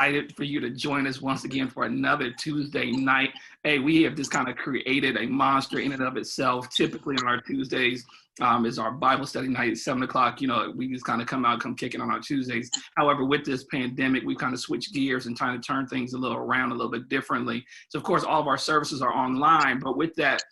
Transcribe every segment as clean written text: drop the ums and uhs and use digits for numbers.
excited for you to join us once again for another Tuesday night. Hey, we have just kind of created a monster in and of itself. Typically on our Tuesdays is our Bible study night at 7 o'clock. You know, we just kind of come kicking on our Tuesdays. However, with this pandemic, we kind of switched gears and trying to turn things a little around a little bit differently. So of course, all of our services are online, but with that,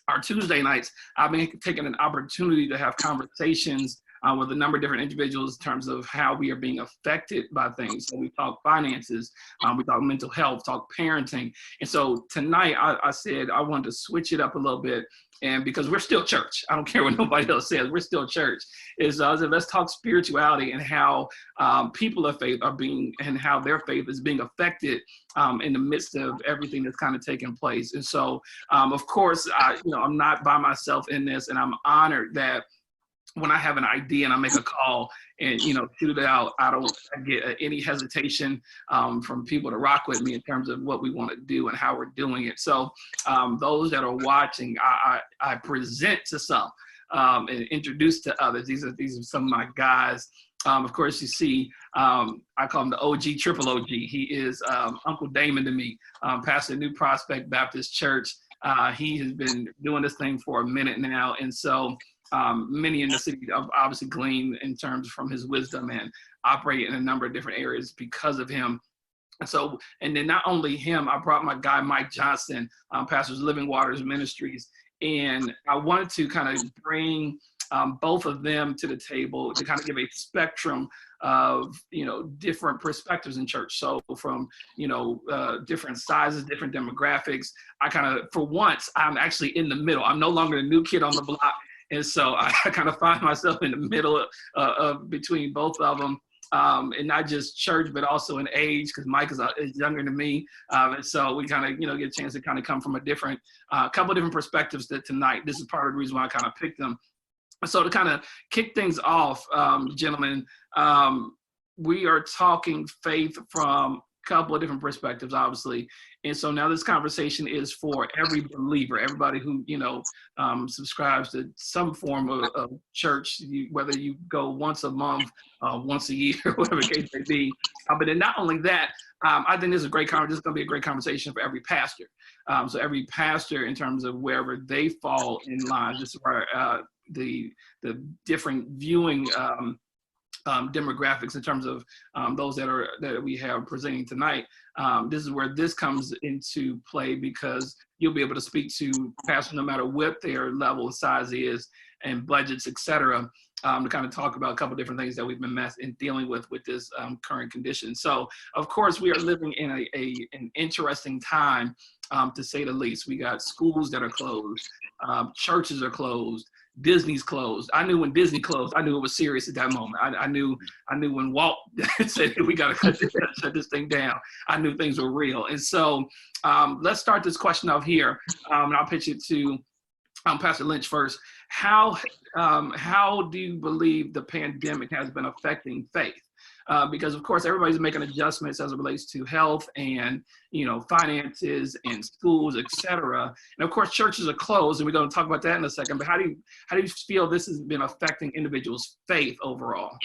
our Tuesday nights, I've been taking an opportunity to have conversations with a number of different individuals in terms of how we are being affected by things. So we talk finances, we talk mental health, talk parenting. And so tonight I said I wanted to switch it up a little bit. And because we're still church, I don't care what nobody else says, we're still church. I said, let's talk spirituality and how people of faith are being, and how their faith is being affected in the midst of everything that's kind of taking place. And so, of course, I'm not by myself in this, and I'm honored that when I have an idea and I make a call and, shoot it out, I don't get any hesitation from people to rock with me in terms of what we want to do and how we're doing it. So those that are watching, I present to some and introduce to others. These are some of my guys. Of course, you see, I call him the OG, triple OG. He is Uncle Damon to me, pastor of New Prospect Baptist Church. He has been doing this thing for a minute now. And so many in the city have obviously gleaned in terms from his wisdom and operate in a number of different areas because of him. So, and then not only him, I brought my guy, Mike Johnson, pastors Living Waters Ministries. And I wanted to kind of bring both of them to the table to kind of give a spectrum of, different perspectives in church. So from, different sizes, different demographics, I kind of, for once, I'm actually in the middle. I'm no longer the new kid on the block. And so I kind of find myself in the middle of between both of them, and not just church, but also in age, because Mike is younger than me. And so we kind of, get a chance to kind of come from a couple of different perspectives tonight. This is part of the reason why I kind of picked them. So to kind of kick things off, gentlemen, we are talking faith from a couple of different perspectives, obviously. And so now this conversation is for every believer, everybody who, subscribes to some form of church, whether you go once a month, once a year, whatever the case may be. But then not only that, I think this is a great conversation. This is going to be a great conversation for every pastor. So every pastor, in terms of wherever they fall in line, this is where the different viewing demographics in terms of those that we have presenting tonight. This is where this comes into play, because you'll be able to speak to pastors no matter what their level of size is and budgets, et cetera, to kind of talk about a couple of different things that we've been dealing with this current condition. So, of course, we are living in an interesting time, to say the least. We got schools that are closed, churches are closed, Disney's closed. I knew when Disney closed, I knew it was serious at that moment. I knew when Walt said we got to shut this thing down. I knew things were real. And so let's start this question off here, and I'll pitch it to Pastor Lynch first. How do you believe the pandemic has been affecting faith? Because of course everybody's making adjustments as it relates to health and finances and schools, et cetera. And of course churches are closed, and we're going to talk about that in a second. But how do you feel this has been affecting individuals' faith overall?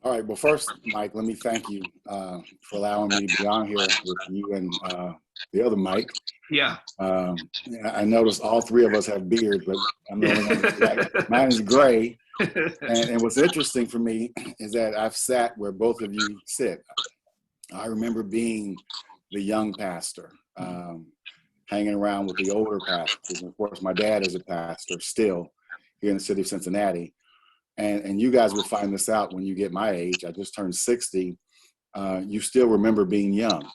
All right. Well, first, Mike, let me thank you for allowing me to be on here with you and the other Mike. Yeah. I noticed all three of us have beards, but I'm the only one that's black. Mine is gray. And what's interesting for me is that I've sat where both of you sit. I remember being the young pastor, hanging around with the older pastors. And of course, my dad is a pastor still here in the city of Cincinnati. And you guys will find this out when you get my age. I just turned 60. You still remember being young.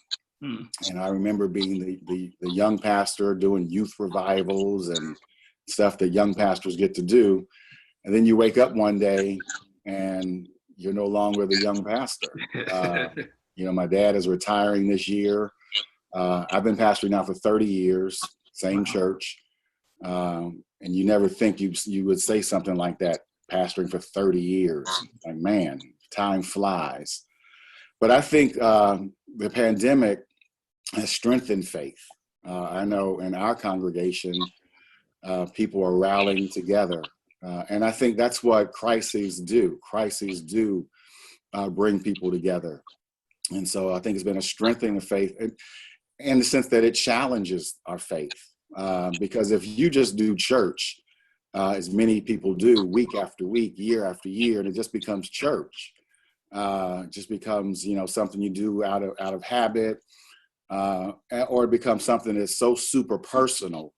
And I remember being the young pastor doing youth revivals and stuff that young pastors get to do. And then you wake up one day and you're no longer the young pastor. My dad is retiring this year. I've been pastoring now for 30 years, same church. And you never think you would say something like that, pastoring for 30 years. Like, man, time flies. But I think the pandemic has strengthened faith. I know in our congregation, people are rallying together. And I think that's what crises do. Crises do bring people together. And so I think it's been a strengthening of faith in the sense that it challenges our faith. Because if you just do church, as many people do week after week, year after year, and it just becomes church, just becomes, something you do out of habit, or it becomes something that's so super personal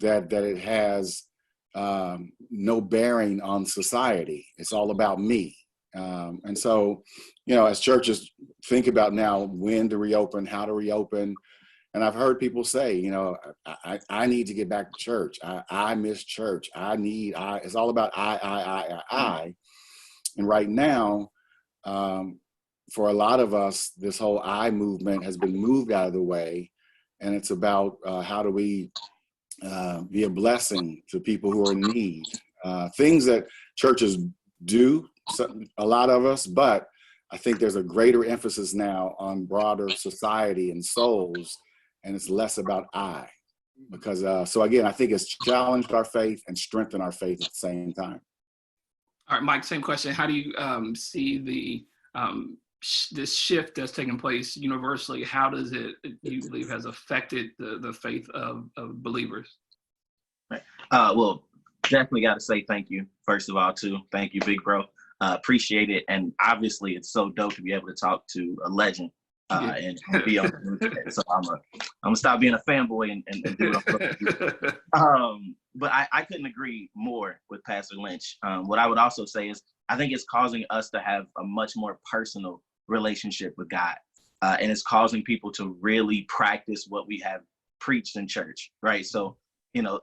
that it has no bearing on society. It's all about me. And so, as churches think about now when to reopen, how to reopen, and I've heard people say, I need to get back to church. I miss church. It's all about I. And right now, for a lot of us, this whole I movement has been moved out of the way. And it's about how do we be a blessing to people who are in need. Things that churches do, a lot of us, but I think there's a greater emphasis now on broader society and souls, and it's less about I. Because, so again, I think it's challenged our faith and strengthened our faith at the same time. All right, Mike, same question. How do you see the this shift that's taking place universally? How does it, you believe, has affected the faith of believers? Right. Well, definitely got to say thank you, first of all, too. Thank you, big bro. Appreciate it. And obviously, it's so dope to be able to talk to a legend and be on the news. So I'm gonna stop being a fanboy and do what I'm supposed to do. But I couldn't agree more with Pastor Lynch. What I would also say is I think it's causing us to have a much more personal relationship with God. And it's causing people to really practice what we have preached in church, right? So,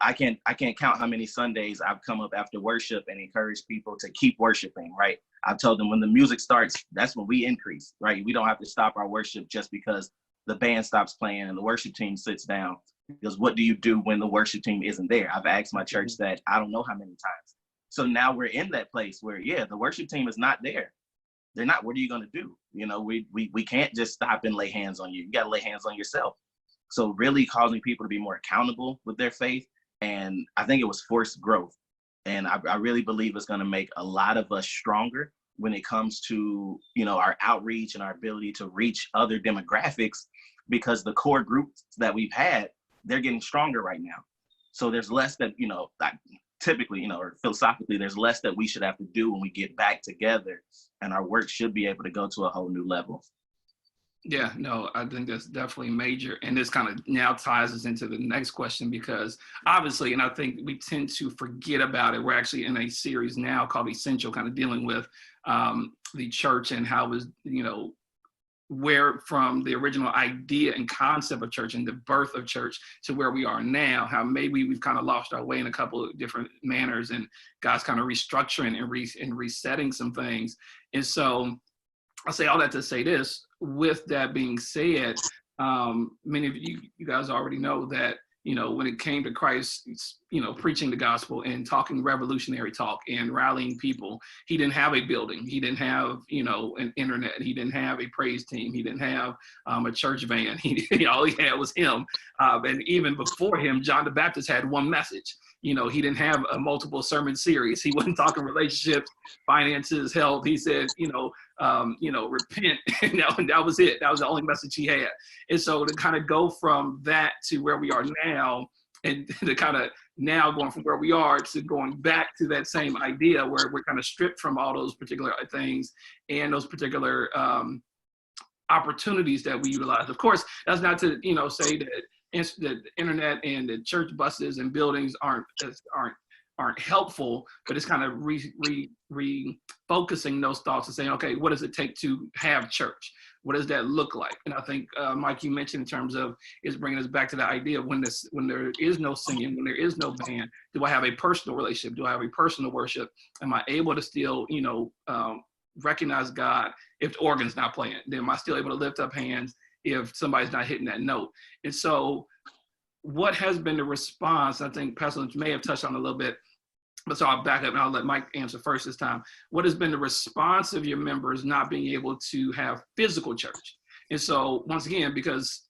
I can't count how many Sundays I've come up after worship and encouraged people to keep worshiping, right? I've told them when the music starts, that's when we increase, right? We don't have to stop our worship just because the band stops playing and the worship team sits down. Because what do you do when the worship team isn't there? I've asked my church that I don't know how many times. So now we're in that place where, the worship team is not there. They're not. What are you going to do? We can't just stop and lay hands on you. You got to lay hands on yourself. So really causing people to be more accountable with their faith. And I think it was forced growth. And I really believe it's going to make a lot of us stronger when it comes to, our outreach and our ability to reach other demographics, because the core groups that we've had, they're getting stronger right now. So there's less that, typically, or philosophically, there's less that we should have to do when we get back together, and our work should be able to go to a whole new level. Yeah, no, I think that's definitely major. And this kind of now ties us into the next question, because obviously, and I think we tend to forget about it. We're actually in a series now called Essential, kind of dealing with the church and how it was, where from the original idea and concept of church and the birth of church to where we are now, how maybe we've kind of lost our way in a couple of different manners, and God's kind of restructuring and resetting some things. And so I'll say all that to say this. With that being said, many of you guys already know that, when it came to Christ, preaching the gospel and talking revolutionary talk and rallying people, he didn't have a building. He didn't have, an internet. He didn't have a praise team. He didn't have a church van. All he had was him. And even before him, John the Baptist had one message. He didn't have a multiple sermon series. He wasn't talking relationships, finances, health. He said, repent. And that was it. That was the only message he had. And so to kind of go from that to where we are now, and to kind of now going from where we are to going back to that same idea where we're kind of stripped from all those particular things and those particular opportunities that we utilize. Of course, that's not to, say that the internet and the church buses and buildings aren't helpful, but it's kind of refocusing those thoughts and saying, okay, what does it take to have church? What does that look like? And I think, Mike, you mentioned in terms of is bringing us back to the idea of when there is no singing, when there is no band, do I have a personal relationship? Do I have a personal worship? Am I able to still, recognize God if the organ's not playing? Then am I still able to lift up hands if somebody's not hitting that note? And so what has been the response? I think Pastor Lynch may have touched on a little bit, but so I'll back up and I'll let Mike answer first this time. What has been the response of your members not being able to have physical church? And so once again, because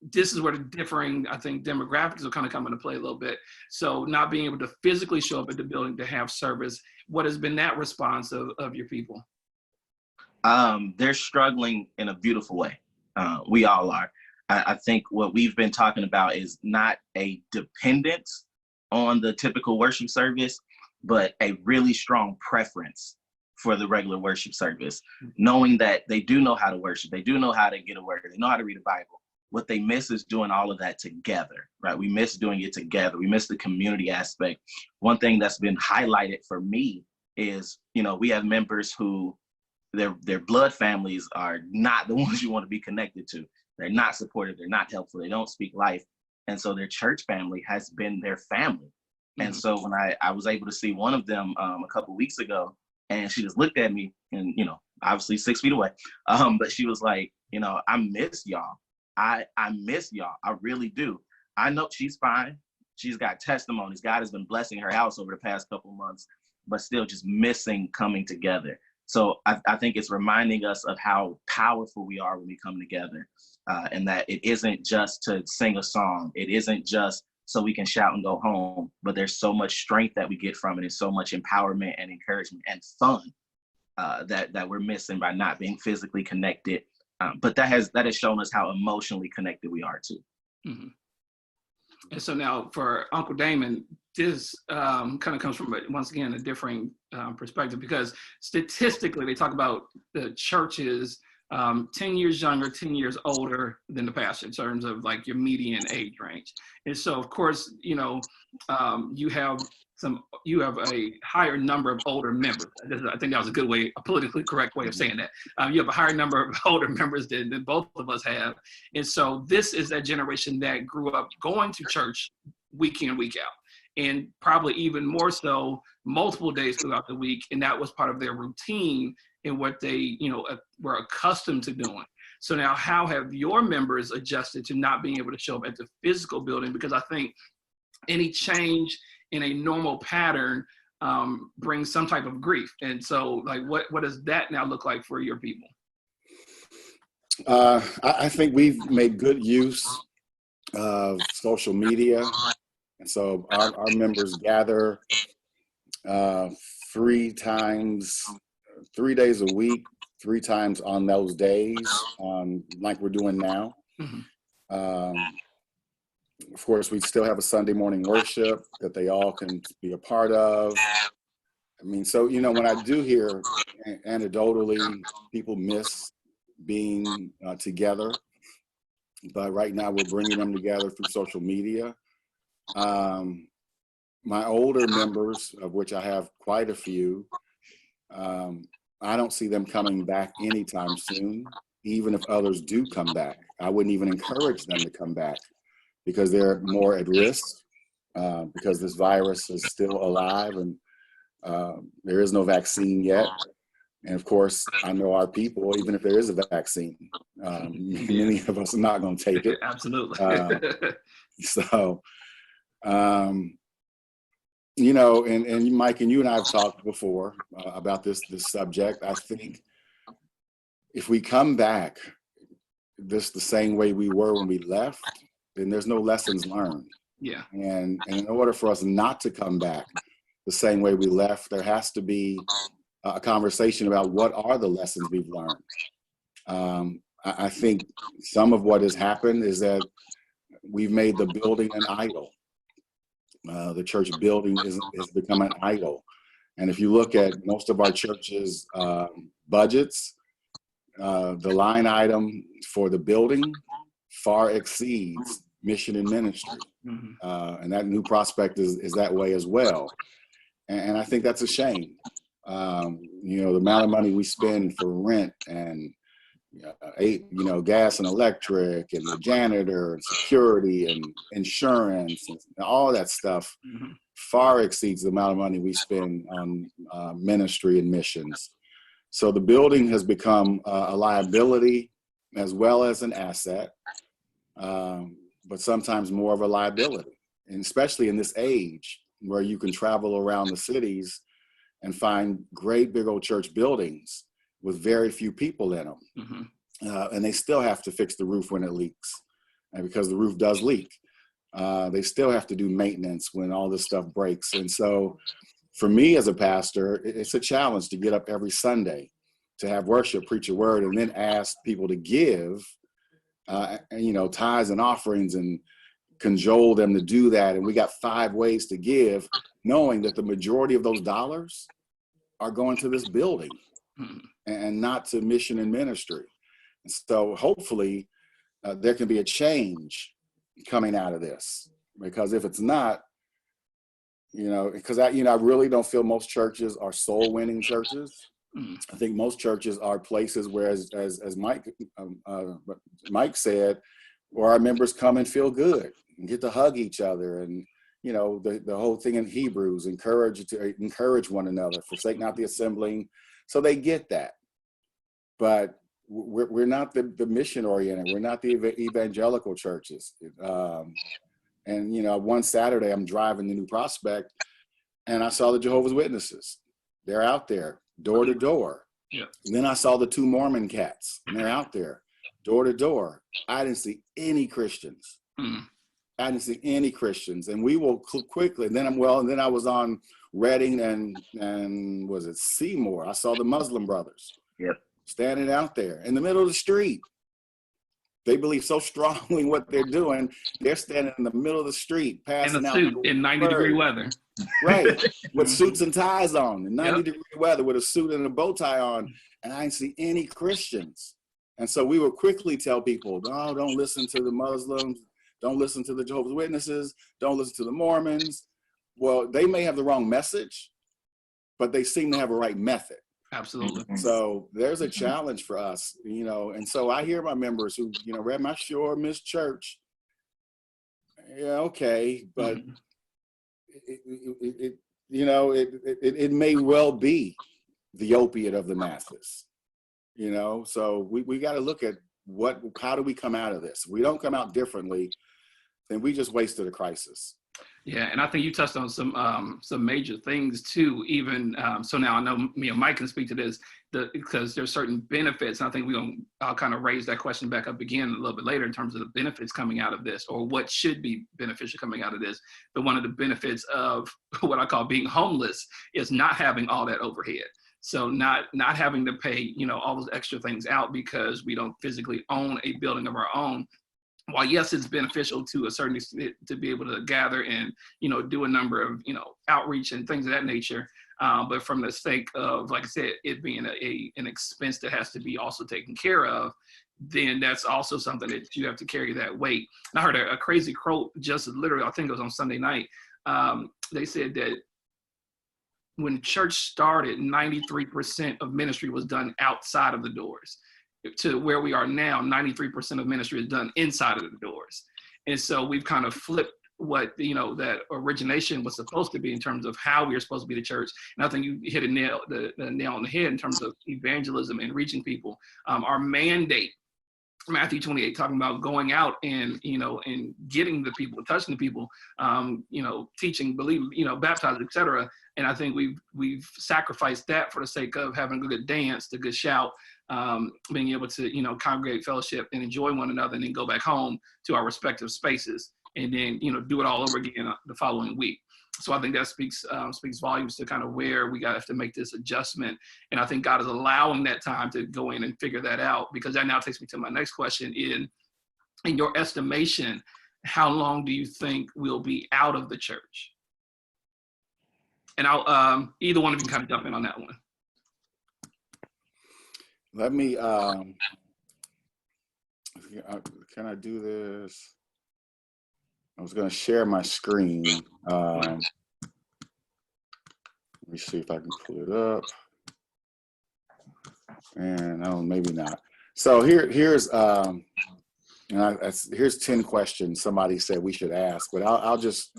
this is where the differing, I think, demographics will kind of come into play a little bit. So not being able to physically show up at the building to have service, what has been that response of your people? They're struggling in a beautiful way. We all are. I think what we've been talking about is not a dependence on the typical worship service, but a really strong preference for the regular worship service, knowing that they do know how to worship, they do know how to get a word, they know how to read a Bible. What they miss is doing all of that together, right? We miss doing it together. We miss the community aspect. One thing that's been highlighted for me is, we have members who their blood families are not the ones you want to be connected to. They're not supportive. They're not helpful. They don't speak life. And so their church family has been their family. And so when I was able to see one of them a couple of weeks ago, and she just looked at me and, obviously 6 feet away. But she was like, I miss y'all. I miss y'all. I really do. I know she's fine. She's got testimonies. God has been blessing her house over the past couple of months, but still just missing coming together. So I think it's reminding us of how powerful we are when we come together, and that it isn't just to sing a song. It isn't just so we can shout and go home, but there's so much strength that we get from it, and so much empowerment and encouragement and fun that we're missing by not being physically connected. But that has shown us how emotionally connected we are too. Mm-hmm. And so now for Uncle Damon, this kind of comes from, once again, a differing perspective, because statistically they talk about the churches 10 years younger, 10 years older than the pastor in terms of like your median age range. And so, of course, you have a higher number of older members. I think that was a good way, a politically correct way of saying that. You have a higher number of older members than both of us have. And so this is that generation that grew up going to church week in, week out, and probably even more so multiple days throughout the week. And that was part of their routine and what they, were accustomed to doing. So now how have your members adjusted to not being able to show up at the physical building? Because I think any change in a normal pattern brings some type of grief. And so like, what does that now look like for your people? I think we've made good use of social media. And so our members gather 3 days a week, 3 times on those days, like we're doing now. Mm-hmm. Of course, we still have a Sunday morning worship that they all can be a part of. I mean, so, when I do hear anecdotally people miss being together, but right now we're bringing them together through social media. My older members, of which I have quite a few, I don't see them coming back anytime soon, even if others do come back. I wouldn't even encourage them to come back because they're more at risk, because this virus is still alive and there is no vaccine yet. And of course, I know our people, even if there is a vaccine, many of us are not going to take it. Absolutely. And Mike and you and I have talked before about this subject. I think if we come back this the same way we were when we left, then there's no lessons learned. Yeah. And in order for us not to come back the same way we left, there has to be a conversation about what are the lessons we've learned. I think some of what has happened is that we've made the building an idol. The church building has become an idol. And if you look at most of our churches' budgets, the line item for the building far exceeds mission and ministry. Mm-hmm. And that New Prospect is that way as well. And I think that's a shame. The amount of money we spend for rent and gas and electric and the janitor and security and insurance and all that stuff mm-hmm. far exceeds the amount of money we spend on ministry and missions. So the building has become a liability as well as an asset, but sometimes more of a liability, and especially in this age where you can travel around the cities and find great big old church buildings with very few people in them. Mm-hmm. And they still have to fix the roof when it leaks. And because the roof does leak, they still have to do maintenance when all this stuff breaks. And so for me as a pastor, it's a challenge to get up every Sunday to have worship, preach a word, and then ask people to give, tithes and offerings, and cajole them to do that. And we got 5 ways to give, knowing that the majority of those dollars are going to this building and not to mission and ministry. And so hopefully there can be a change coming out of this, because if it's not, because I really don't feel most churches are soul winning churches. I think most churches are places where, as Mike said, where our members come and feel good and get to hug each other, and the whole thing in Hebrews, encourage one another, forsake not the assembling. So they get that, but we're not the mission oriented. We're not the evangelical churches. And one Saturday I'm driving to New Prospect, and I saw the Jehovah's Witnesses. They're out there door to door. Yeah. And then I saw the 2 Mormon cats, and they're out there door to door. I didn't see any Christians. I didn't see any Christians, and we will quickly. And then I was on Reading and was it Seymour? I saw the Muslim brothers. Yep. Standing out there in the middle of the street. They believe so strongly in what they're doing. They're standing in the middle of the street, passing in a out suit in 90-degree weather. Right, with suits and ties on, in 90-degree weather, with a suit and a bow tie on, and I didn't see any Christians. And so we would quickly tell people, no, don't listen to the Muslims, don't listen to the Jehovah's Witnesses, don't listen to the Mormons. Well, they may have the wrong message, but they seem to have a right method. Absolutely. So there's a challenge for us, and so I hear my members who, Reb, I sure miss church. Yeah, okay, but it may well be the opiate of the masses, so we got to look at how do we come out of this? If we don't come out differently, then we just wasted a crisis. Yeah, and I think you touched on some major things too. Even so, now I know me and Mike can speak to this because there's certain benefits. And I think I'll kind of raise that question back up again a little bit later in terms of the benefits coming out of this, or what should be beneficial coming out of this. But one of the benefits of what I call being homeless is not having all that overhead. So not having to pay all those extra things out because we don't physically own a building of our own. While yes, it's beneficial to a certain extent to be able to gather and, do a number of, outreach and things of that nature. But from the sake of, like I said, it being an expense that has to be also taken care of, then that's also something that you have to carry that weight. And I heard a crazy quote just literally, I think it was on Sunday night. They said that when church started, 93% of ministry was done outside of the doors. To where we are now, 93% of ministry is done inside of the doors. And so we've kind of flipped what, that origination was supposed to be in terms of how we are supposed to be the church. And I think you hit the nail on the head in terms of evangelism and reaching people. Our mandate, Matthew 28, talking about going out and, and getting the people, touching the people, teaching, believing, baptizing, etc. And I think we've sacrificed that for the sake of having a good dance, a good shout, being able to, congregate, fellowship, and enjoy one another, and then go back home to our respective spaces, and then, do it all over again the following week. So I think that speaks volumes to kind of where we have to make this adjustment. And I think God is allowing that time to go in and figure that out, because that now takes me to my next question. In your estimation, how long do you think we'll be out of the church? And I'll either one of you kind of jump in on that one. Let me, can I do this? I was going to share my screen. Let me see if I can pull it up. And maybe not. So here's 10 questions somebody said we should ask, but I'll just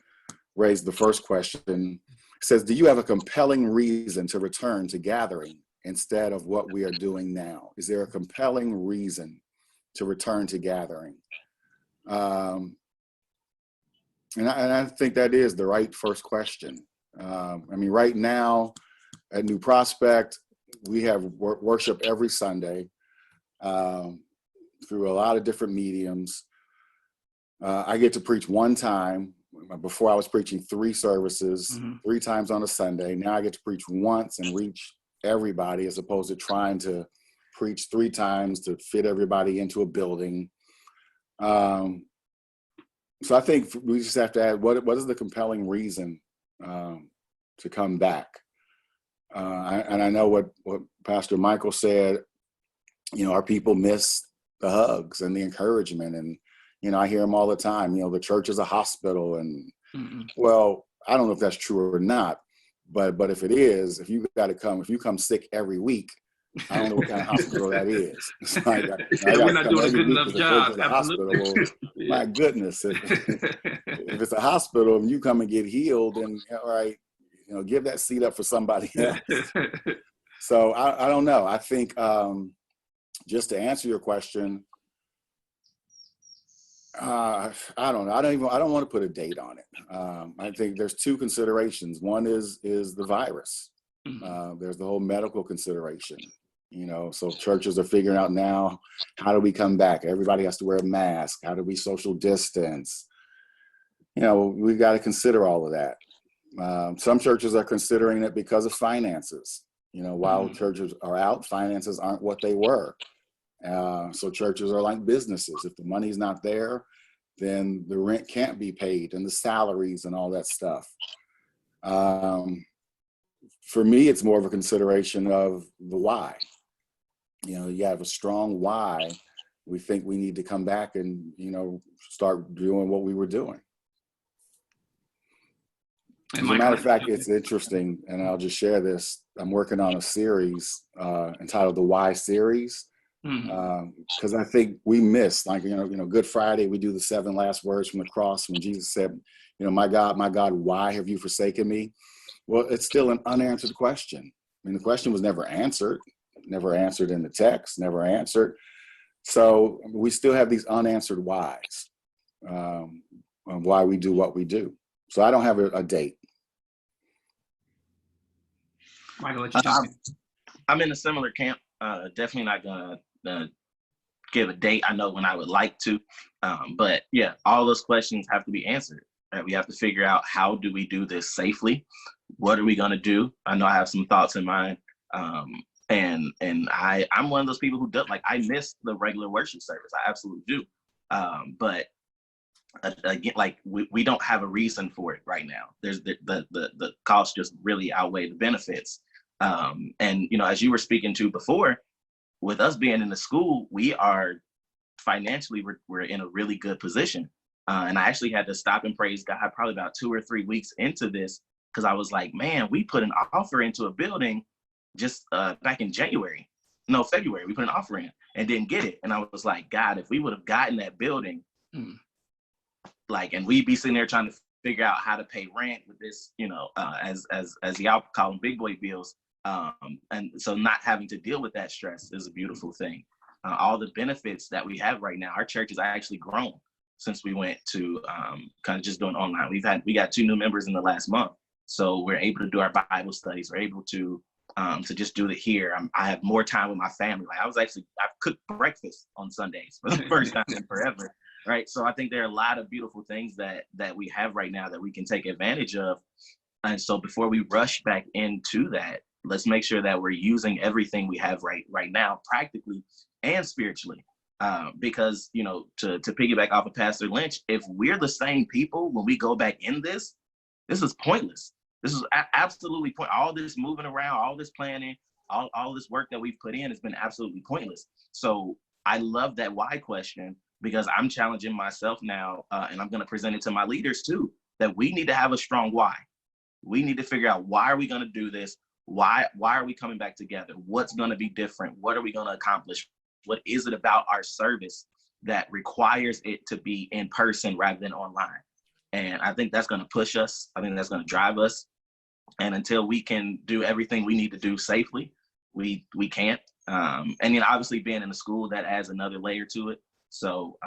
raise the first question. It says, do you have a compelling reason to return to gathering instead of what we are doing now? Is there a compelling reason to return to gathering? And I think that is the right first question. Right now at New Prospect, we have worship every Sunday through a lot of different mediums. I get to preach one time. Before I was preaching 3 services, 3 times on a Sunday. Now I get to preach once and reach everybody as opposed to trying to preach 3 times to fit everybody into a building. So I think we just have to add, what is the compelling reason to come back? And I know what Pastor Michael said, our people miss the hugs and the encouragement. And, I hear them all the time, the church is a hospital. And well, I don't know if that's true or not, but if it is, if you come sick every week, I don't know what kind of hospital that is. So we're not doing a good enough job. Absolutely. Well, yeah. My goodness, if it's a hospital and you come and get healed, then all right, give that seat up for somebody else. So I don't know. I think just to answer your question, I don't know. I don't want to put a date on it. I think there's 2 considerations. One is the virus. There's the whole medical consideration. So churches are figuring out now, how do we come back? Everybody has to wear a mask. How do we social distance? We've got to consider all of that. Some churches are considering it because of finances. While churches are out, finances aren't what they were. So churches are like businesses. If the money's not there, then the rent can't be paid and the salaries and all that stuff. For me, it's more of a consideration of the why. You have a strong why. We think we need to come back and, start doing what we were doing. As a matter of fact, it's interesting, and I'll just share this. I'm working on a series entitled the Why Series, because I think we missed, Good Friday, we do the 7 last words from the cross when Jesus said, my God, why have you forsaken me? Well, it's still an unanswered question. The question was never answered in the text, never answered. So we still have these unanswered whys of why we do what we do. So I don't have a date. Michael, I'm in a similar camp. Definitely not gonna give a date. I know when I would like to, but yeah, all those questions have to be answered. Right? We have to figure out, how do we do this safely? What are we gonna do? I know I have some thoughts in mind. And I'm one of those people who does, I miss the regular worship service. I absolutely do. But again, we don't have a reason for it right now. There's the costs just really outweigh the benefits. And as you were speaking to before, with us being in the school, we are financially, we're in a really good position. And I actually had to stop and praise God probably about 2 or 3 weeks into this, because I was like, man, we put an offer into a building just back in February. We put an offer in and didn't get it. And I was like, God, if we would have gotten that building, and we'd be sitting there trying to figure out how to pay rent with this, as y'all call them, big boy bills. And so not having to deal with that stress is a beautiful thing. All the benefits that we have right now, our church has actually grown since we went to kind of just doing online. We got 2 new members in the last month. So we're able to do our Bible studies. We're able to just do it here. I have more time with my family. I've cooked breakfast on Sundays for the first time in forever. Right. So I think there are a lot of beautiful things that we have right now that we can take advantage of. And so before we rush back into that, let's make sure that we're using everything we have right now, practically and spiritually. Because, to piggyback off of Pastor Lynch, if we're the same people when we go back in this is pointless. This is absolutely pointless. All this moving around, all this planning, all this work that we've put in has been absolutely pointless. So I love that why question, because I'm challenging myself now, and I'm going to present it to my leaders too, that we need to have a strong why. We need to figure out, why are we going to do this? Why are we coming back together? What's going to be different? What are we going to accomplish? What is it about our service that requires it to be in person rather than online? And I think that's going to push us. I think that's going to drive us. And until we can do everything we need to do safely, we can't. And obviously being in the school, that adds another layer to it. So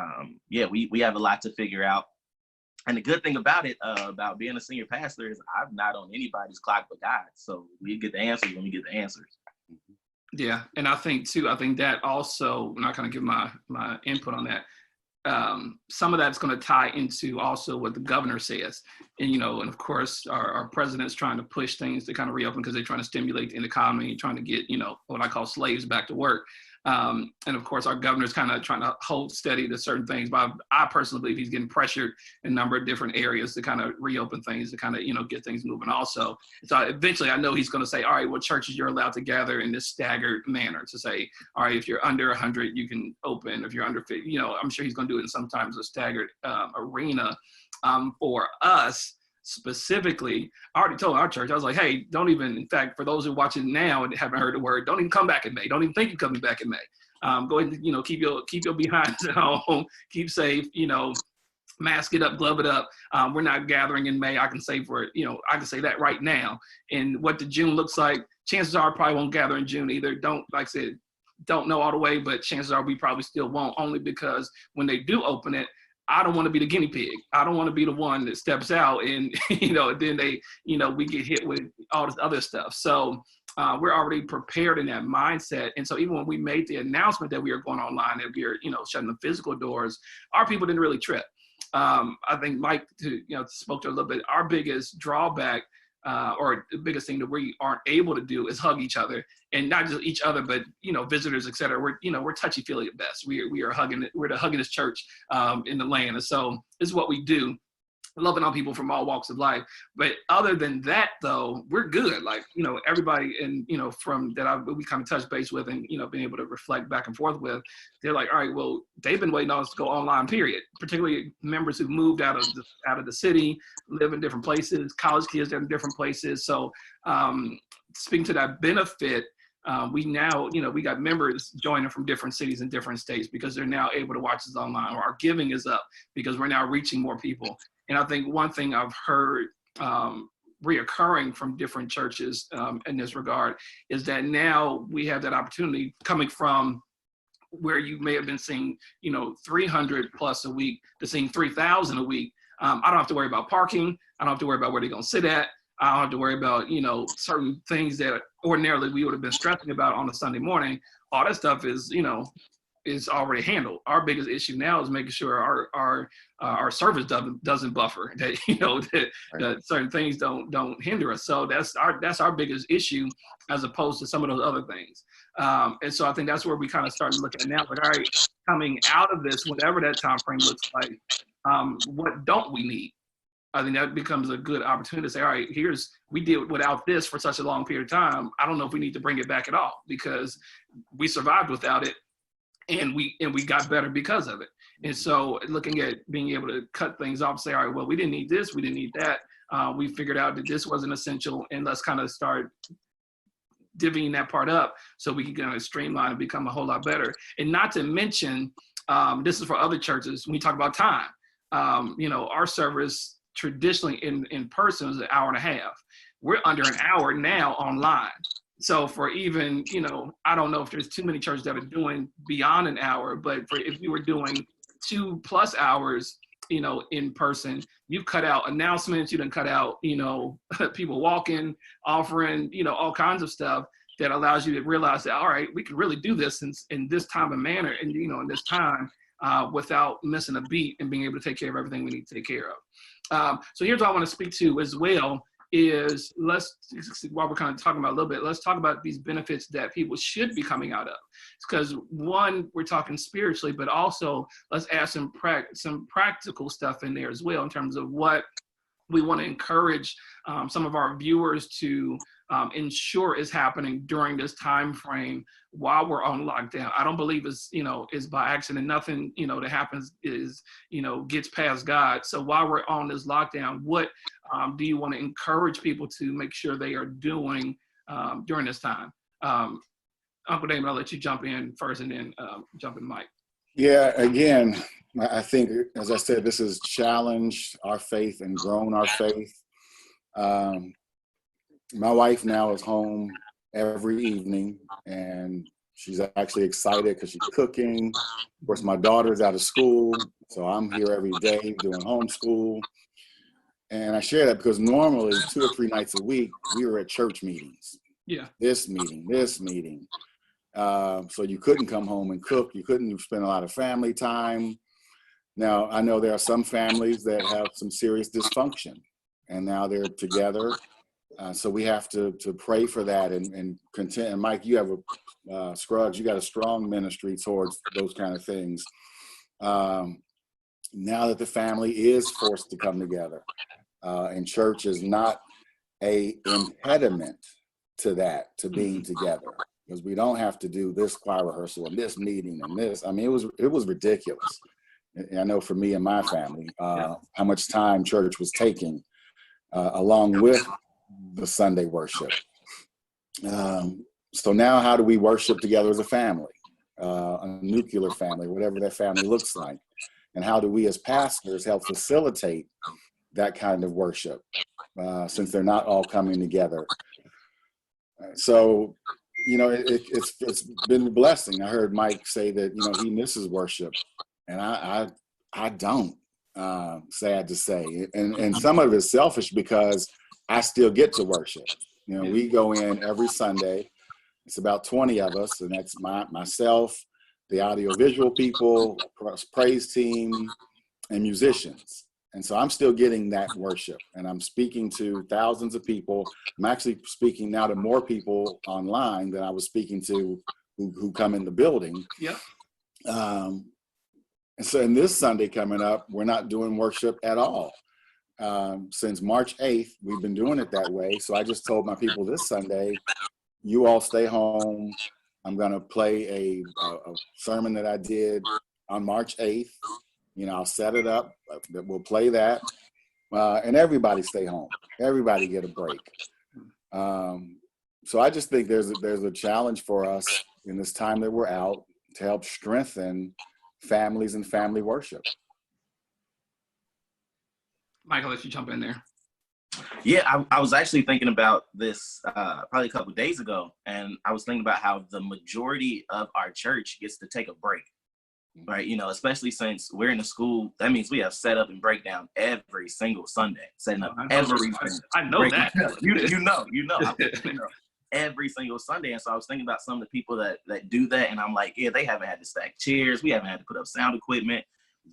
we have a lot to figure out. And the good thing about it, about being a senior pastor, is I'm not on anybody's clock but God. So we get the answers when we get the answers. Yeah, and I think that also, when I kind of give my input on that, some of that's going to tie into also what the governor says. And, and of course, our president's trying to push things to kind of reopen because they're trying to stimulate the economy, trying to get, what I call slaves back to work. And of course, our governor's kind of trying to hold steady to certain things, but I personally believe he's getting pressured in a number of different areas to kind of reopen things, to kind of, get things moving also. So eventually I know he's going to say, all right, well, churches, you're allowed to gather in this staggered manner, to say, all right, if you're under 100, you can open. If you're under 50, I'm sure he's going to do it in sometimes a staggered arena. For us, specifically, I already told our church, I was like, hey, don't even, in fact, for those who are watching now and haven't heard the word, don't even come back in May. Don't even think you're coming back in May. Go ahead and, keep your behinds at home, keep safe, mask it up, glove it up. We're not gathering in May. I can say I can say that right now. And what the June looks like, chances are I probably won't gather in June either. Like I said, don't know all the way, but chances are we probably still won't, only because when they do open it, I don't want to be the guinea pig. I don't want to be the one that steps out and, then they, we get hit with all this other stuff. So we're already prepared in that mindset. And so even when we made the announcement that we are going online, that we are, shutting the physical doors, our people didn't really trip. I think Mike, spoke to a little bit, our biggest drawback or the biggest thing that we aren't able to do is hug each other, and not just each other, but, visitors, et cetera. We're touchy feely at best. We are hugging, we're the huggingest church in the land. And so this is what we do, loving on people from all walks of life. But other than that, though, we're good. Like, everybody and, from that we kind of touched base with and, being able to reflect back and forth with, they're like, all right, well, they've been waiting on us to go online, period. Particularly members who moved out of the city, live in different places, college kids are in different places. So speaking to that benefit, we now, we got members joining from different cities and different states because they're now able to watch us online, or our giving is up because we're now reaching more people. And I think one thing I've heard reoccurring from different churches in this regard is that now we have that opportunity coming from where you may have been seeing, 300 plus a week to seeing 3,000 a week. I don't have to worry about parking. I don't have to worry about where they're going to sit at. I don't have to worry about, certain things that ordinarily we would have been stressing about on a Sunday morning. All that stuff is, is already handled. Our biggest issue now is making sure our service doesn't buffer, that that certain things don't hinder us. So that's our biggest issue, as opposed to some of those other things. And so I think that's where we kind of start to look at now, like, all right, coming out of this, whatever that time frame looks like, what don't we need? I think that becomes a good opportunity to say, all right, we did without this for such a long period of time. I don't know if we need to bring it back at all, because we survived without it. And we got better because of it. And so looking at being able to cut things off, say, all right, well, we didn't need this, we didn't need that. We figured out that this wasn't essential, and let's kind of start divvying that part up so we can kind of streamline and become a whole lot better. And not to mention, this is for other churches, when we talk about time, our service traditionally in person is an hour and a half. We're under an hour now online. So for even, I don't know if there's too many churches that are doing beyond an hour, but if you were doing 2+ hours, in person, you cut out announcements, you done cut out, people walking, offering, all kinds of stuff that allows you to realize that, all right, we can really do this in this time and manner, and, in this time without missing a beat and being able to take care of everything we need to take care of. So here's what I want to speak to as well. Is while we're kind of talking about a little bit, let's talk about these benefits that people should be coming out of. Because one, we're talking spiritually, but also let's add some practical stuff in there as well, in terms of what we want to encourage some of our viewers to ensure is happening during this time frame while we're on lockdown. I don't believe it's is by accident. Nothing that happens is gets past God. So while we're on this lockdown, what do you want to encourage people to make sure they are doing during this time? Uncle Damon, I'll let you jump in first, and then jump in, Mike. Yeah, again, I think, as I said, this has challenged our faith and grown our faith. My wife now is home every evening, and she's actually excited because she's cooking. Of course, my daughter's out of school, so I'm here every day doing homeschool. And I share that because normally 2 or 3 nights a week, we were at church meetings. Yeah. This meeting. So you couldn't come home and cook. You couldn't spend a lot of family time. Now, I know there are some families that have some serious dysfunction, and now they're together. So we have to pray for that and content. And Mike, you have Scruggs, you got a strong ministry towards those kind of things. Now that the family is forced to come together, and church is not a impediment to that, to being together, because we don't have to do this choir rehearsal and this meeting and this. I mean, it was ridiculous. And I know for me and my family, how much time church was taking, along with the Sunday worship. So now how do we worship together as a family, a nuclear family, whatever that family looks like? And how do we as pastors help facilitate that kind of worship, since they're not all coming together? So, it's been a blessing. I heard Mike say that, he misses worship, and I don't, sad to say. And some of it is selfish because I still get to worship. We go in every Sunday. It's about 20 of us, and that's myself, the audiovisual people, praise team, and musicians. And so I'm still getting that worship, and I'm speaking to thousands of people. I'm actually speaking now to more people online than I was speaking to who come in the building. Yeah. And so in this Sunday coming up, we're not doing worship at all. Since March 8th, we've been doing it that way. So I just told my people this Sunday, you all stay home. I'm going to play a sermon that I did on March 8th. I'll set it up. We'll play that. And everybody stay home. Everybody get a break. So I just think there's a challenge for us in this time that we're out to help strengthen families and family worship. Mike, I'll let you jump in there. Yeah, I was actually thinking about this probably a couple of days ago, and I was thinking about how the majority of our church gets to take a break, right? Especially since we're in a school, that means we have set up and breakdown every single Sunday, setting up everything. I know that. You know, every single Sunday. And so I was thinking about some of the people that do that, and I'm like, yeah, they haven't had to stack chairs, we haven't had to put up sound equipment.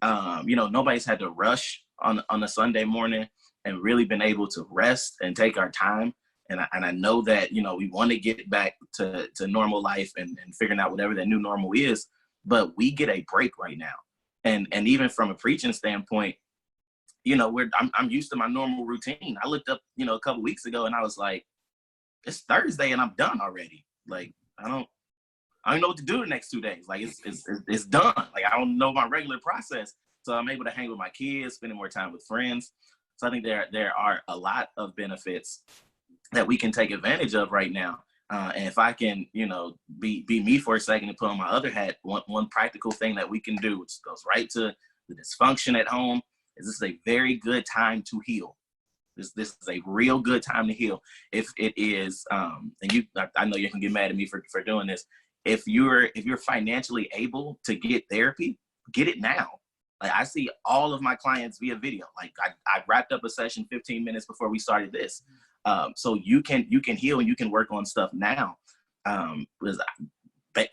Nobody's had to rush on a Sunday morning and really been able to rest and take our time. And I know that, we want to get back to normal life and figuring out whatever that new normal is, but we get a break right now. And even from a preaching standpoint, I'm used to my normal routine. I looked up, a couple weeks ago, and I was like, it's Thursday and I'm done already. Like, I don't know what to do the next 2 days. Like, it's done. Like, I don't know my regular process. So I'm able to hang with my kids, spending more time with friends. So I think there are a lot of benefits that we can take advantage of right now. And if I can, be me for a second and put on my other hat, one practical thing that we can do, which goes right to the dysfunction at home, is this is a very good time to heal. This is a real good time to heal. If it is, I know you can get mad at me for doing this. If you're financially able to get therapy, get it now. Like, I see all of my clients via video. Like, I wrapped up a session 15 minutes before we started this. So you can heal and you can work on stuff now. Because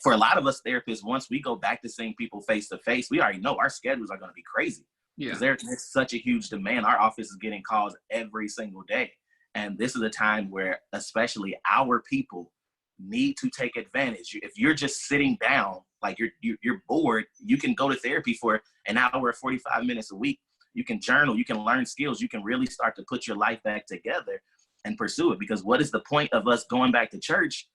for a lot of us therapists, once we go back to seeing people face to face, we already know our schedules are going to be crazy. Yeah. There's such a huge demand. Our office is getting calls every single day. And this is a time where especially our people need to take advantage. If you're just sitting down, like you're bored, you can go to therapy for an hour, 45 minutes a week. You can journal, you can learn skills, you can really start to put your life back together and pursue it. Because what is the point of us going back to church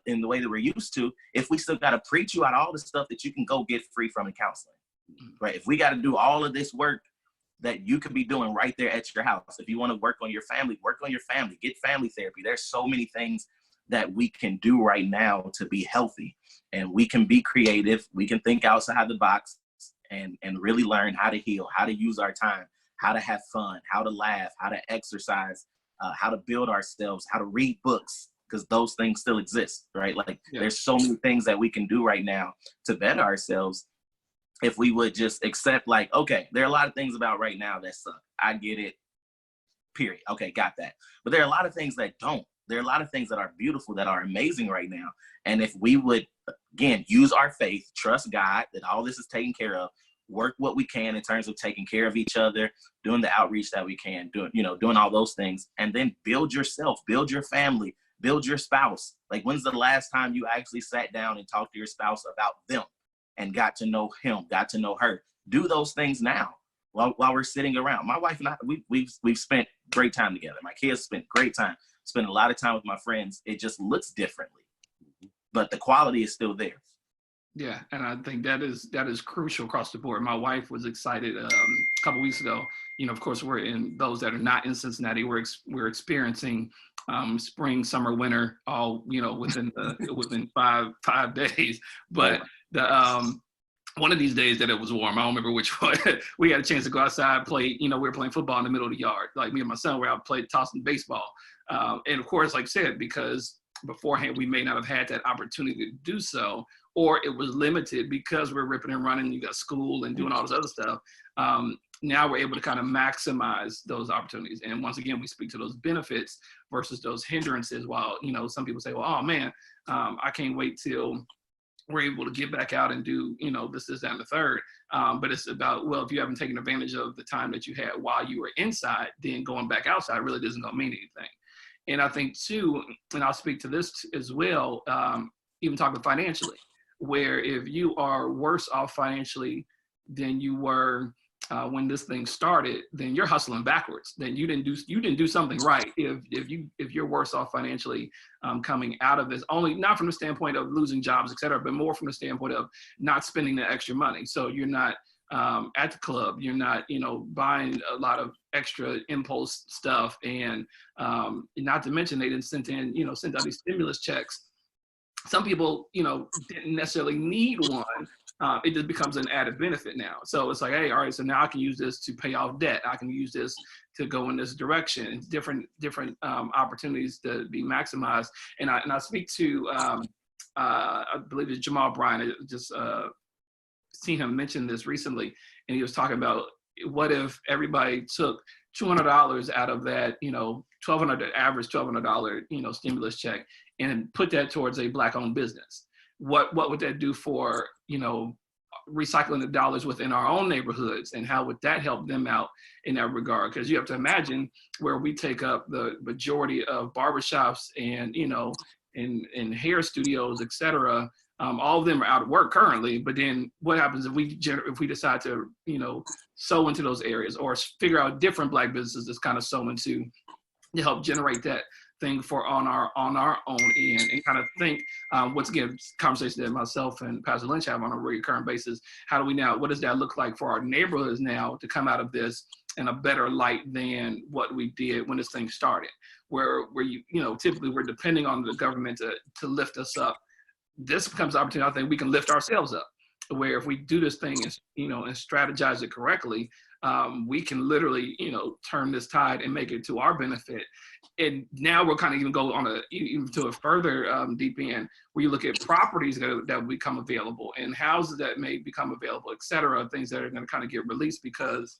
in the way that we're used to if we still got to preach you out all the stuff that you can go get free from in counseling, right? If we got to do all of this work that you could be doing right there at your house. If you want to work on your family, get family therapy. There's so many things that we can do right now to be healthy, and we can be creative. We can think outside the box and really learn how to heal, how to use our time, how to have fun, how to laugh, how to exercise, how to build ourselves, how to read books, because those things still exist, right? Like, there's so many things that we can do right now to better ourselves if we would just accept, like, okay, there are a lot of things about right now that suck. I get it, period. Okay, got that. But there are a lot of things that don't. There are a lot of things that are beautiful, that are amazing right now. And if we would, again, use our faith, trust God that all this is taken care of, work what we can in terms of taking care of each other, doing the outreach that we can, doing all those things, and then build yourself, build your family, build your spouse. Like, when's the last time you actually sat down and talked to your spouse about them and got to know him, got to know her? Do those things now while we're sitting around. My wife and I, we've spent great time together. My kids spent great time, spent a lot of time with my friends. It just looks differently, but the quality is still there. Yeah, and I think that is crucial across the board. My wife was excited a couple weeks ago. Of course, we're in those that are not in Cincinnati. We're experiencing spring, summer, winter, all within 5 days. But the one of these days that it was warm, I don't remember which one. We had a chance to go outside, play. We were playing football in the middle of the yard. Like, me and my son were out tossing baseball. And of course, like I said, because beforehand we may not have had that opportunity to do so, or it was limited because we're ripping and running. You got school and doing all this other stuff. Now we're able to kind of maximize those opportunities. And once again, we speak to those benefits versus those hindrances. While, some people say, well, oh man, I can't wait till we're able to get back out and do, this, that, and the third. But it's about, well, if you haven't taken advantage of the time that you had while you were inside, then going back outside really doesn't gonna mean anything. And I think too, and I'll speak to this as well, even talking financially, where if you are worse off financially than you were when this thing started, then you're hustling backwards. Then you didn't do something right. If you're worse off financially coming out of this, only not from the standpoint of losing jobs, et cetera, but more from the standpoint of not spending the extra money. So you're not at the club, you're not, buying a lot of extra impulse stuff, and not to mention they didn't send out these stimulus checks. Some people, didn't necessarily need one. It just becomes an added benefit now. So it's like, hey, all right, so now I can use this to pay off debt. I can use this to go in this direction. It's different opportunities to be maximized. And I speak to, I believe it's Jamal Bryan. I just seen him mention this recently, and he was talking about, what if everybody took $200 out of that, average $1,200, stimulus check, and put that towards a Black-owned business? What would that do for, recycling the dollars within our own neighborhoods, and how would that help them out in that regard? Because you have to imagine where we take up the majority of barbershops and, and hair studios, et cetera. All of them are out of work currently, but then what happens if we decide to, sow into those areas, or figure out different Black businesses that's kind of sow into, to help generate that thing for on our own end, and kind of think, once again, conversation that myself and Pastor Lynch have on a recurrent basis. What does that look like for our neighborhoods now to come out of this in a better light than what we did when this thing started, where typically we're depending on the government to lift us up. This becomes an opportunity. I think we can lift ourselves up, where if we do this thing and strategize it correctly, we can literally, turn this tide and make it to our benefit. And now we're kind of even go on even to a further deep end, where you look at properties that become available, and houses that may become available, et cetera, things that are going to kind of get released because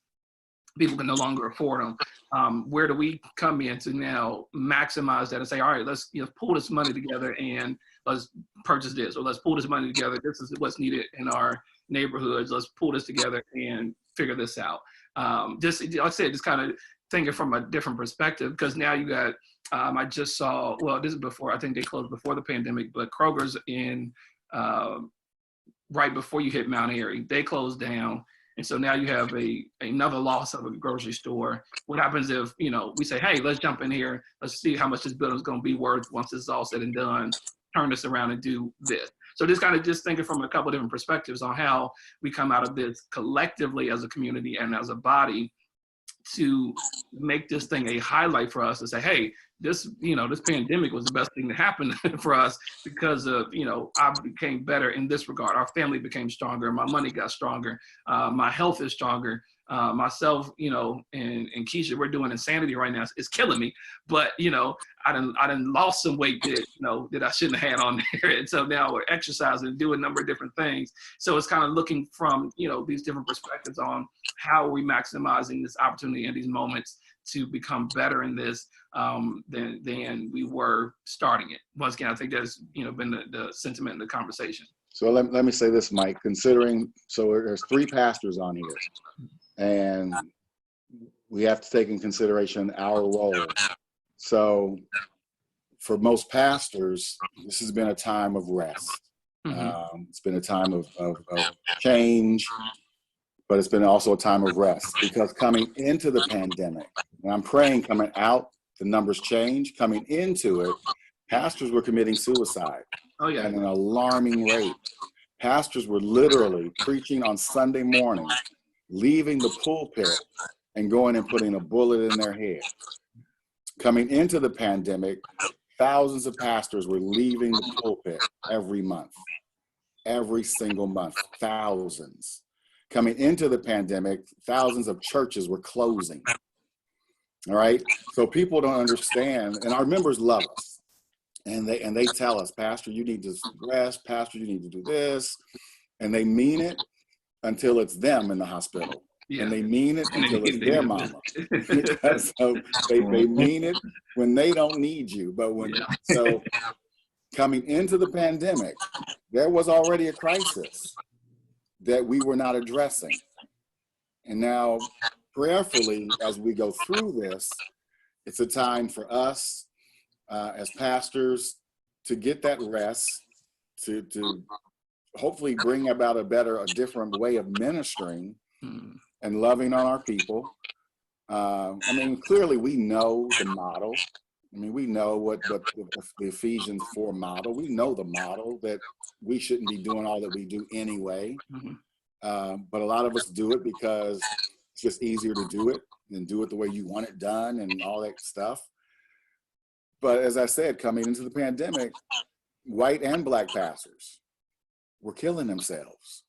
people can no longer afford them. Where do we come in to now maximize that and say, all right, let's pull this money together and let's purchase this, or let's pull this money together. This is what's needed in our neighborhoods. Let's pull this together and figure this out. Just like I said, just kind of thinking from a different perspective, because now you got, I just saw, well, this is before, I think they closed before the pandemic, but Kroger's in, right before you hit Mount Airy, they closed down. And so now you have another loss of a grocery store. What happens if, we say, hey, let's jump in here. Let's see how much this building is going to be worth once this is all said and done. Turn this around and do this. So just thinking from a couple of different perspectives on how we come out of this collectively as a community and as a body to make this thing a highlight for us to say, hey, this pandemic was the best thing that happened for us, because of, I became better in this regard. Our family became stronger. My money got stronger. My health is stronger. Myself, and Keisha, we're doing insanity right now. It's killing me, but I done lost some weight that I shouldn't have had on there, and so now we're exercising and doing a number of different things. So it's kind of looking from these different perspectives on how are we maximizing this opportunity and these moments to become better in this than we were starting it. Once again, I think that's been the sentiment in the conversation. So let me say this, Mike, considering, so there's 3 pastors on here, and we have to take in consideration our role. So for most pastors, this has been a time of rest. It's been a time of change, but it's been also a time of rest, because coming into the pandemic, and I'm praying coming out, the numbers change. Coming into it, pastors were committing suicide at an alarming rate. Pastors were literally preaching on Sunday morning, leaving the pulpit and going and putting a bullet in their head. Coming into the pandemic, thousands of pastors were leaving the pulpit every month, every single month, thousands. Coming into the pandemic, thousands of churches were closing. All right. So people don't understand, and our members love us. And they tell us, Pastor, you need to rest. Pastor, you need to do this. And they mean it until it's them in the hospital. Yeah. And they mean it until it's their mama. So they mean it when they don't need you. But when so coming into the pandemic, there was already a crisis that we were not addressing. And now, prayerfully, as we go through this, it's a time for us as pastors to get that rest, to hopefully bring about a different way of ministering and loving on our people. I mean, clearly we know the model. I mean, we know what the Ephesians 4 model. We know the model that we shouldn't be doing all that we do anyway. But a lot of us do it because it's just easier to do it and do it the way you want it done and all that stuff. But as I said, coming into the pandemic, white and black pastors were killing themselves.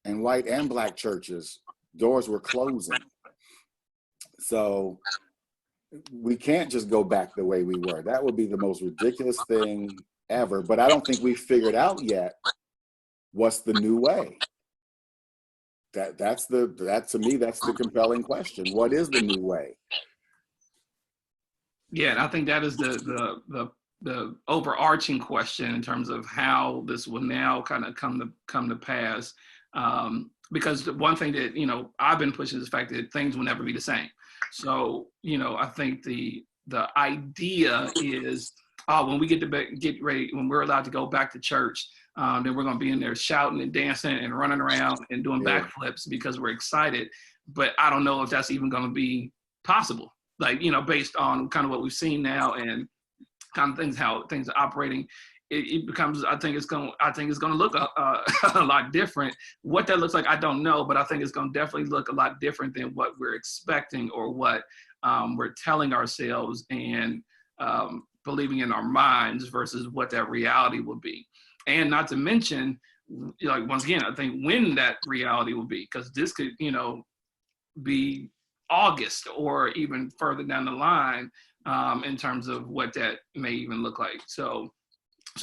And white and black churches, doors were closing. So we can't just go back the way we were. That would be the most ridiculous thing ever. But I don't think we figured out yet what's the new way. That to me, that's the compelling question. What is the new way? Yeah, and I think that is the overarching question in terms of how this will now kind of come to pass. Because the one thing that I've been pushing is the fact that things will never be the same. So I think the idea is when we get ready, when we're allowed to go back to church, then we're going to be in there shouting and dancing and running around and doing backflips because we're excited. But I don't know if that's even going to be possible. Like, based on kind of what we've seen now and kind of how things are operating, it becomes, I think it's going to look a lot different. What that looks like, I don't know, but I think it's going to definitely look a lot different than what we're expecting or what we're telling ourselves and believing in our minds versus what that reality will be. And not to mention, once again, I think when that reality will be, because this could, be August or even further down the line in terms of what that may even look like. So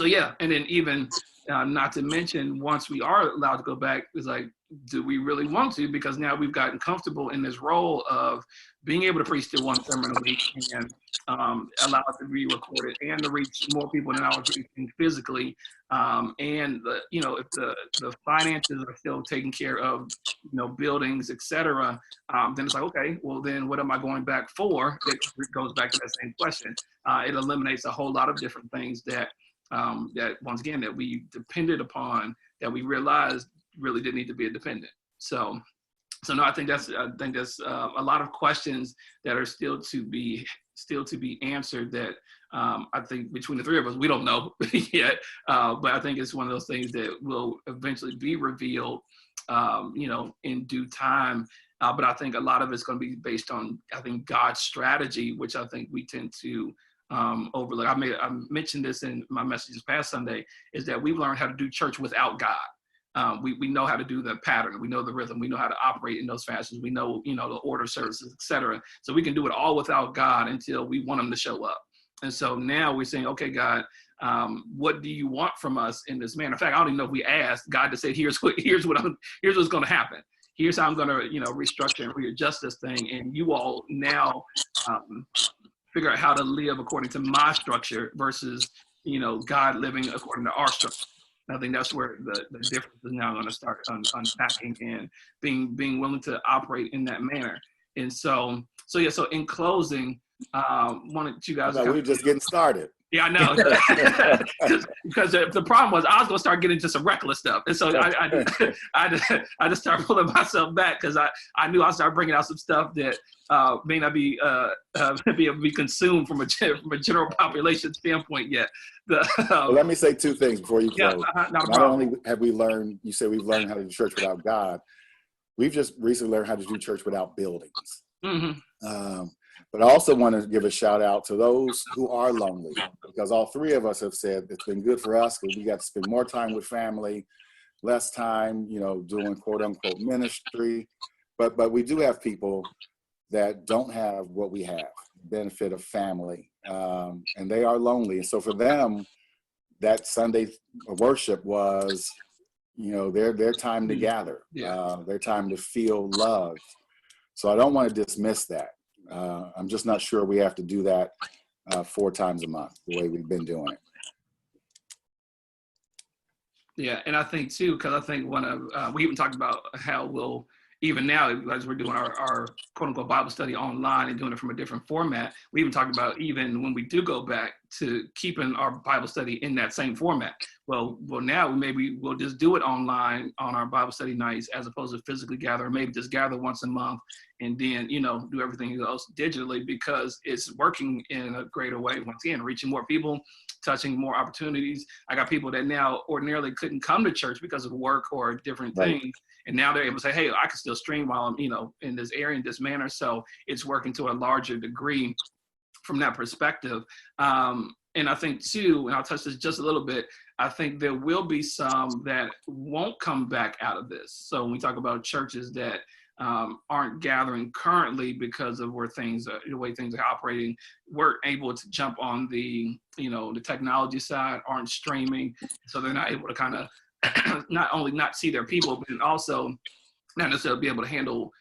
yeah, and then even not to mention, once we are allowed to go back, it's like, do we really want to? Because now we've gotten comfortable in this role of being able to preach to one sermon a week and allow it to be recorded and to reach more people than I was reaching physically. And if the finances are still taken care of, buildings, etc., then it's like, okay, well then what am I going back for? It goes back to that same question. It eliminates a whole lot of different things that once again that we depended upon, that we realized really didn't need to be a dependent. So no, I think that's a lot of questions that are still to be answered that I think between the three of us, we don't know yet. But I think it's one of those things that will eventually be revealed, in due time. But I think a lot of it's going to be based on, I think, God's strategy, which I think we tend to overlook. I mentioned this in my message this past Sunday, is that we've learned how to do church without God. We know how to do the pattern. We know the rhythm. We know how to operate in those fashions. We know, the order services, et cetera. So we can do it all without God until we want him to show up. And so now we're saying, okay, God, what do you want from us in this manner? In fact, I don't even know if we asked God to say, here's what's going to happen. Here's how I'm going to, restructure and readjust this thing. And you all now figure out how to live according to my structure versus, God living according to our structure. And I think that's where the difference is now going to start unpacking and being willing to operate in that manner. And so in closing, wanted you guys we were just getting started. Yeah, I know. Because the problem was I was going to start getting into some reckless stuff. And so I just started pulling myself back because I knew I'd start bringing out some stuff that may not be able to be consumed from a general population standpoint yet. Well, let me say two things before you close. Yeah, not only have we learned, you said we've learned how to do church without God, we've just recently learned how to do church without buildings. Mm-hmm. But I also want to give a shout out to those who are lonely, because all three of us have said it's been good for us because we got to spend more time with family, less time, doing quote unquote ministry. But we do have people that don't have what we have, benefit of family, and they are lonely. And so for them, that Sunday worship was, their time to gather, their time to feel loved. So I don't want to dismiss that. I'm just not sure we have to do that 4 times a month the way we've been doing it. Yeah, and I think too, because I think we even talked about how we'll, even now, as we're doing our quote unquote Bible study online and doing it from a different format, we even talked about even when we do go back to keeping our Bible study in that same format. Well, now maybe we'll just do it online on our Bible study nights as opposed to physically gather, or maybe just gather once a month and then, do everything else digitally because it's working in a greater way. Once again, reaching more people, touching more opportunities. I got people that now ordinarily couldn't come to church because of work or different things. And now they're able to say, hey, I can still stream while I'm, in this area, in this manner. So it's working to a larger degree from that perspective. And I think too, and I'll touch this just a little bit, I think there will be some that won't come back out of this. So when we talk about churches that aren't gathering currently because of the way things are operating, we're able to jump on the technology side, aren't streaming. So they're not able to kind of not only not see their people, but also not necessarily be able to handle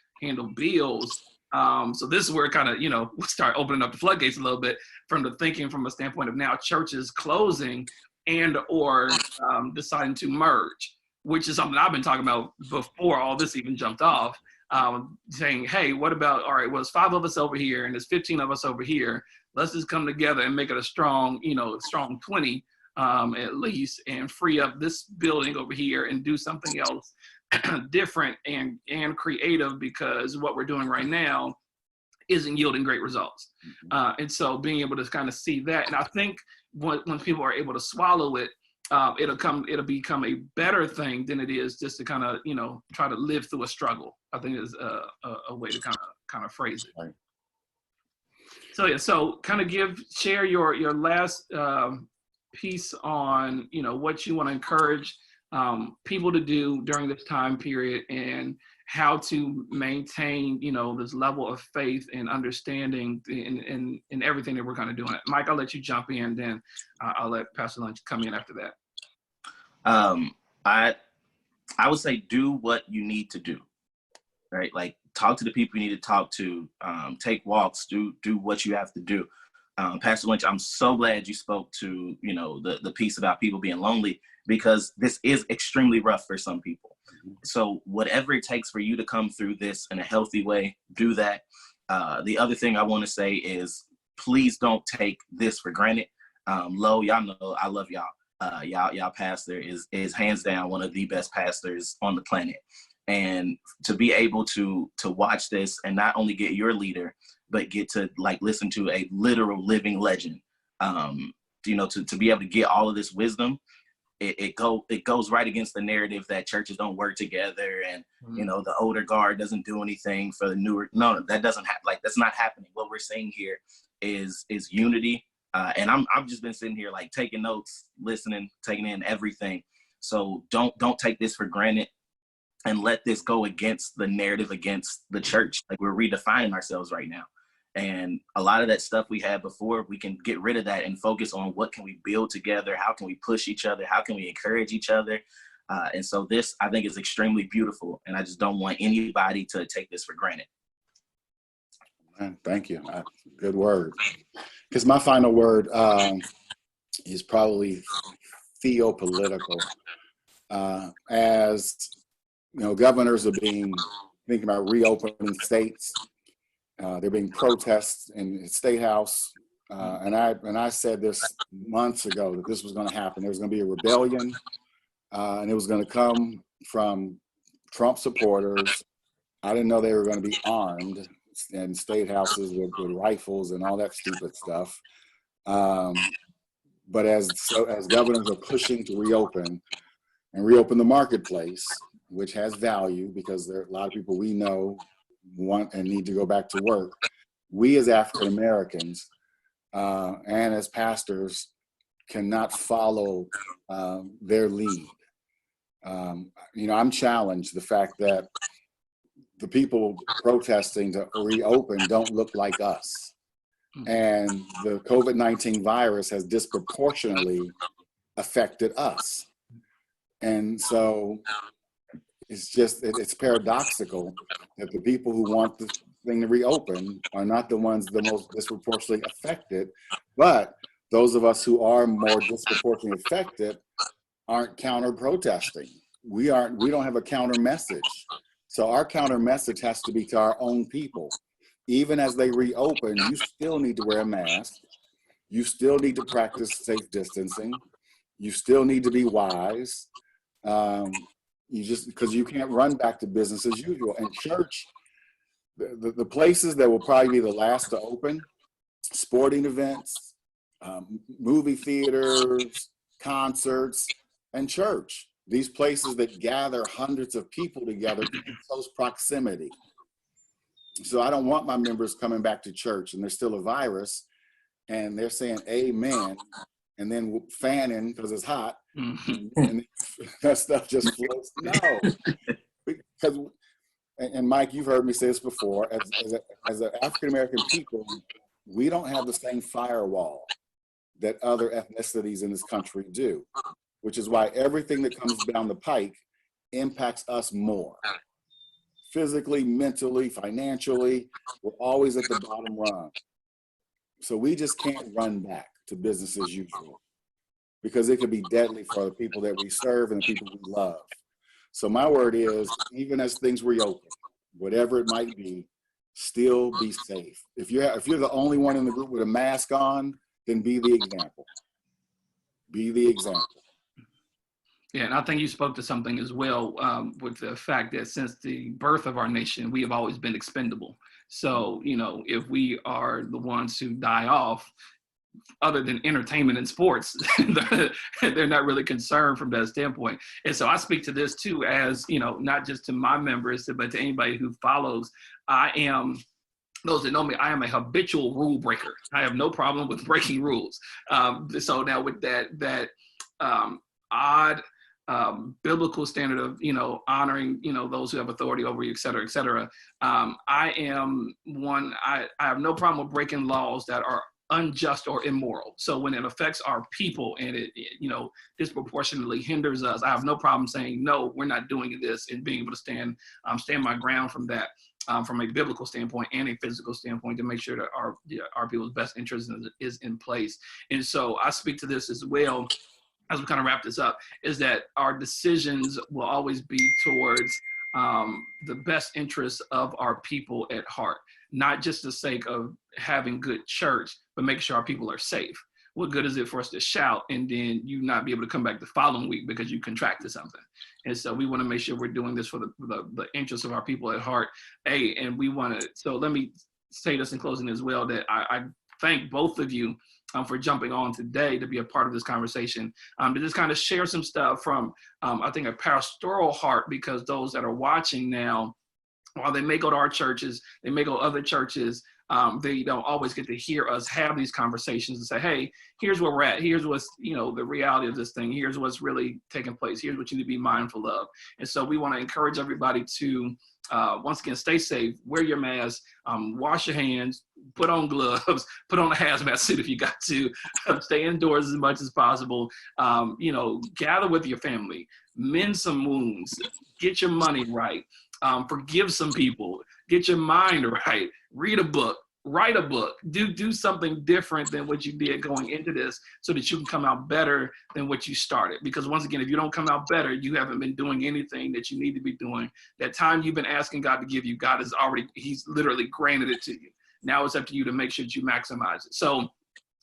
bills. So this is where kind of, we start opening up the floodgates a little bit from the thinking from a standpoint of now churches closing and or deciding to merge, which is something I've been talking about before all this even jumped off, saying, hey, what about, all right, well, it's 5 of us over here and there's 15 of us over here. Let's just come together and make it a strong 20 at least, and free up this building over here and do something else different and creative, because what we're doing right now isn't yielding great results. And so being able to kind of see that, and I think when people are able to swallow it, it'll become a better thing than it is just to kind of try to live through a struggle. I think is a way to kind of phrase it. Right. So kind of share your last piece on what you want to encourage people to do during this time period and how to maintain this level of faith and understanding in everything that we're kind of doing. Mike, I'll let you jump in, then I'll let Pastor Lynch come in after that. I would say do what you need to do, right? Like talk to the people you need to talk to, take walks, do what you have to do. Pastor Lynch, I'm so glad you spoke to, the piece about people being lonely, because this is extremely rough for some people. So whatever it takes for you to come through this in a healthy way, do that. The other thing I want to say is please don't take this for granted. Lo, y'all know I love y'all. Y'all pastor is hands down one of the best pastors on the planet. And to be able to watch this and not only get your leader, but get to listen to a literal living legend, to be able to get all of this wisdom, it goes right against the narrative that churches don't work together and, the older guard doesn't do anything for the newer. No, that doesn't happen. That's not happening. What we're seeing here is unity. And I've just been sitting here taking notes, listening, taking in everything. So don't take this for granted. And let this go against the narrative, against the church. We're redefining ourselves right now. And a lot of that stuff we had before, we can get rid of that and focus on what can we build together? How can we push each other? How can we encourage each other? And so this, I think, is extremely beautiful. And I just don't want anybody to take this for granted. Thank you. Good word. Because my final word is probably theo-political. As governors are thinking about reopening states. There being protests in the State House. And I said this months ago that this was going to happen. There was going to be a rebellion, and it was going to come from Trump supporters. I didn't know they were going to be armed in state houses with rifles and all that stupid stuff. But as governors are pushing to reopen the marketplace, which has value because there are a lot of people we know want and need to go back to work, we as African Americans and as pastors cannot follow their lead. I'm challenged the fact that the people protesting to reopen don't look like us. And the COVID-19 virus has disproportionately affected us. And so it's paradoxical that the people who want the thing to reopen are not the ones the most disproportionately affected, but those of us who are more disproportionately affected aren't counter-protesting. We don't have a counter message. So our counter message has to be to our own people. Even as they reopen, you still need to wear a mask. You still need to practice safe distancing. You still need to be wise. Because you can't run back to business as usual. And church, the places that will probably be the last to open, sporting events, movie theaters, concerts, and church. These places that gather hundreds of people together in close proximity. So I don't want my members coming back to church and there's still a virus and they're saying amen and then fanning because it's hot and that stuff just floats. No, because, and Mike, you've heard me say this before, as an African-American people, we don't have the same firewall that other ethnicities in this country do, which is why everything that comes down the pike impacts us more. Physically, mentally, financially, we're always at the bottom rung. So we just can't run back to business as usual because it could be deadly for the people that we serve and the people we love. So my word is, even as things reopen, whatever it might be, still be safe. If you're the only one in the group with a mask on, then be the example. Be the example. Yeah, and I think you spoke to something as well with the fact that since the birth of our nation, we have always been expendable. So, if we are the ones who die off, other than entertainment and sports, they're not really concerned from that standpoint. And so I speak to this too as, not just to my members, but to anybody who follows. Those that know me, I am a habitual rule breaker. I have no problem with breaking rules. So now with that odd biblical standard of, honoring, those who have authority over you, et cetera, et cetera. I have no problem with breaking laws that are unjust or immoral. So when it affects our people and it disproportionately hinders us, I have no problem saying, no, we're not doing this, and being able to stand my ground from that, from a biblical standpoint and a physical standpoint, to make sure that our people's best interest is in place. And so I speak to this as well, as we kind of wrap this up, is that our decisions will always be towards the best interests of our people at heart, not just the sake of having good church, but making sure our people are safe. What good is it for us to shout and then you not be able to come back the following week because you contracted something? And so we want to make sure we're doing this for the interests of our people at heart. And we want to, so let me say this in closing as well, that I thank both of you for jumping on today to be a part of this conversation, to just kind of share some stuff from, I think, a pastoral heart, because those that are watching now, while they may go to our churches, they may go to other churches, they don't always get to hear us have these conversations and say, hey, here's where we're at. Here's what's, the reality of this thing. Here's what's really taking place. Here's what you need to be mindful of. And so we want to encourage everybody to, once again, stay safe, wear your mask, wash your hands, put on gloves, put on a hazmat suit if you got to, stay indoors as much as possible, gather with your family, mend some wounds, get your money right, forgive some people, get your mind right, read a book, write a book, do something different than what you did going into this so that you can come out better than what you started. Because once again, if you don't come out better, you haven't been doing anything that you need to be doing. That time you've been asking God to give you, God has already, he's literally granted it to you. Now it's up to you to make sure that you maximize it. So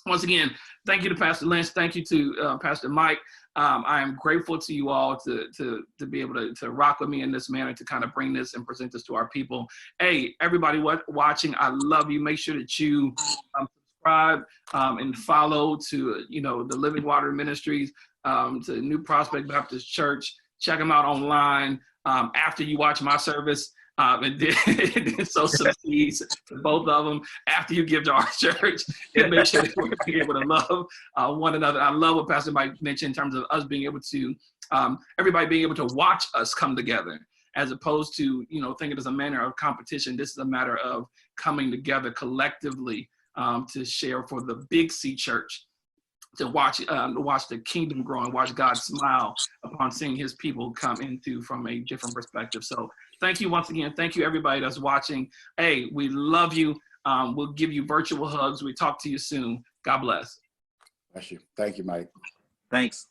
once again, thank you to Pastor Lynch. Thank you to Pastor Mike. I am grateful to you all to be able to rock with me in this manner, to kind of bring this and present this to our people. Hey, everybody watching, I love you. Make sure that you subscribe and follow to, the Living Water Ministries, to New Prospect Baptist Church. Check them out online after you watch my service. And then sow some seeds for both of them after you give to our church, and make sure that we're being able to love one another. I love what Pastor Mike mentioned in terms of us being able to, everybody being able to watch us come together, as opposed to, thinking as a manner of competition. This is a matter of coming together collectively to share for the Big C Church, to watch the kingdom grow and watch God smile upon seeing his people come into from a different perspective. So thank you once again. Thank you, everybody that's watching. Hey, we love you. We'll give you virtual hugs. We talk to you soon. God bless. Bless you. Thank you, Mike. Thanks.